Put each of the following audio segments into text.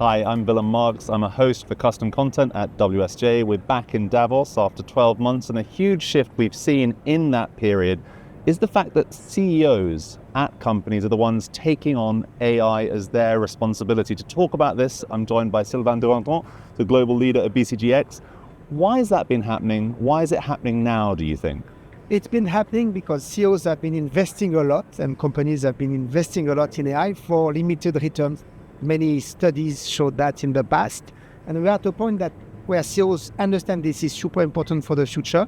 Hi, I'm Willem Marks. I'm a host for custom content at WSJ. We're back in Davos after 12 months, and a huge shift we've seen in that period is the fact that CEOs at companies are the ones taking on AI as their responsibility. To talk about this, I'm joined by Sylvain Duranton, the global leader at BCG X. Why has that been happening? Why is it happening now, do you think? It's been happening because CEOs have been investing a lot and companies have been investing a lot in AI for limited returns. Many studies showed that in the past. And we're at a point that where CEOs understand this is super important for the future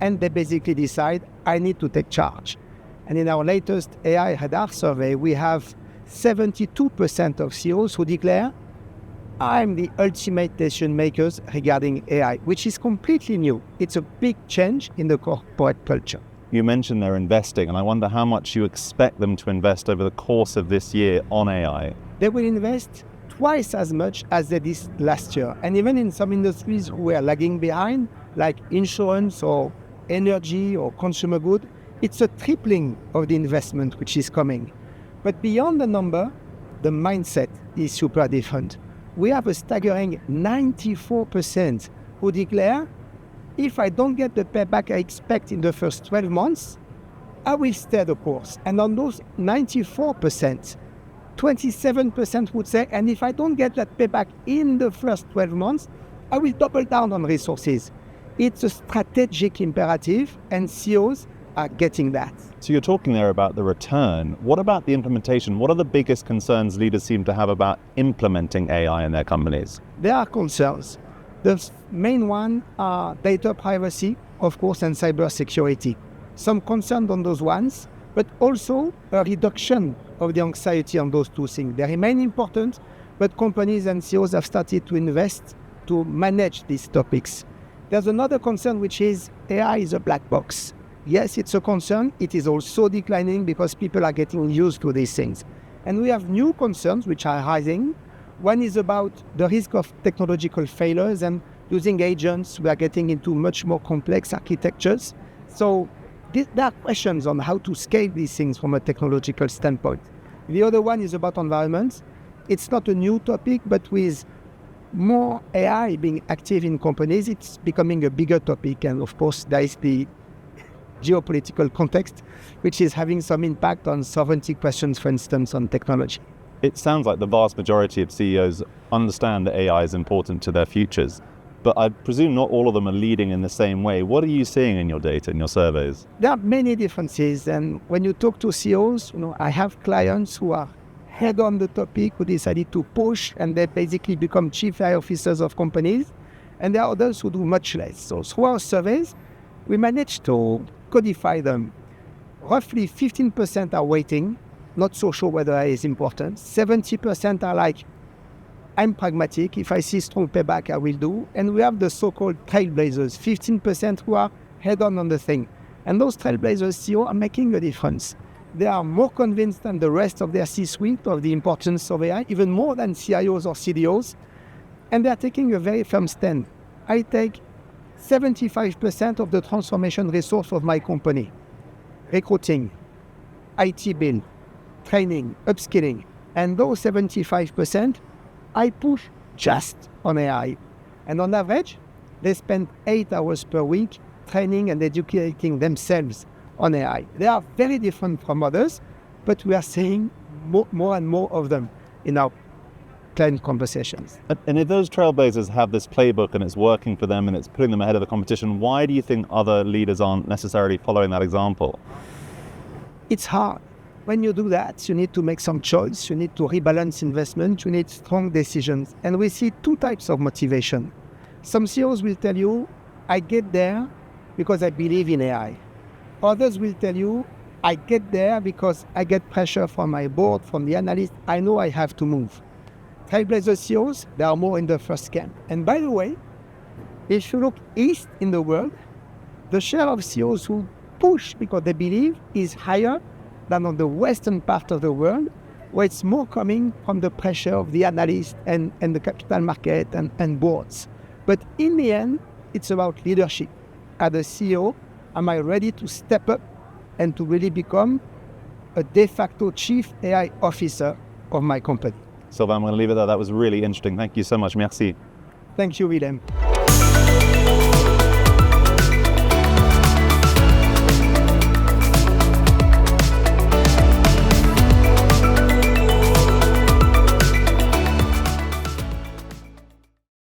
and they basically decide, I need to take charge. And in our latest AI radar survey, we have 72% of CEOs who declare, I'm the ultimate decision makers regarding AI, which is completely new. It's a big change in the corporate culture. You mentioned they're investing, and I wonder how much you expect them to invest over the course of this year on AI. They will invest twice as much as they did last year. And even in some industries who are lagging behind, like insurance or energy or consumer goods, it's a tripling of the investment which is coming. But beyond the number, the mindset is super different. We have a staggering 94% who declare, if I don't get the payback I expect in the first 12 months, I will stay the course. And on those 94%, 27% would say, and if I don't get that payback in the first 12 months, I will double down on resources. It's a strategic imperative, and CEOs are getting that. So you're talking there about the return. What about the implementation? What are the biggest concerns leaders seem to have about implementing AI in their companies? There are concerns. The main one are data privacy, of course, and cybersecurity. Some concern on those ones, but also a reduction of the anxiety on those two things. They remain important, but companies and CEOs have started to invest to manage these topics. There's another concern, which is AI is a black box. Yes, it's a concern. It is also declining because people are getting used to these things. And we have new concerns which are rising. One is about the risk of technological failures and using agents. We are getting into much more complex architectures. So there are questions on how to scale these things from a technological standpoint. The other one is about environment. It's not a new topic, but with more AI being active in companies, it's becoming a bigger topic. And of course, there is the geopolitical context, which is having some impact on sovereignty questions, for instance, on technology. It sounds like the vast majority of CEOs understand that AI is important to their futures, but I presume not all of them are leading in the same way. What are you seeing in your data, in your surveys? There are many differences, and when you talk to CEOs, I have clients who are head on the topic, who decided to push, and they basically become chief AI officers of companies, and there are others who do much less. So through our surveys, we managed to codify them. Roughly 15% are waiting, not so sure whether AI is important. 70% are like, I'm pragmatic. If I see strong payback, I will do. And we have the so-called trailblazers, 15% who are head-on the thing. And those trailblazers CEO are making a difference. They are more convinced than the rest of their C-suite of the importance of AI, even more than CIOs or CDOs. And they are taking a very firm stand. I take 75% of the transformation resource of my company. Recruiting, IT build, training, upskilling. And those 75%, I push just on AI. And on average, they spend 8 hours per week training and educating themselves on AI. They are very different from others, but we are seeing more and more of them in our client conversations. And if those trailblazers have this playbook and it's working for them and it's putting them ahead of the competition, why do you think other leaders aren't necessarily following that example? It's hard. When you do that, you need to make some choice. You need to rebalance investment. You need strong decisions. And we see two types of motivation. Some CEOs will tell you, I get there because I believe in AI. Others will tell you, I get there because I get pressure from my board, from the analyst. I know I have to move. Trailblazer CEOs, they are more in the first camp. And by the way, if you look east in the world, the share of CEOs who push because they believe is higher than on the western part of the world, where it's more coming from the pressure of the analyst and the capital market and boards. But in the end, it's about leadership. As a CEO, am I ready to step up and to really become a de facto chief AI officer of my company? Sylvain, I'm going to leave it there. That was really interesting. Thank you so much. Merci. Thank you, Willem.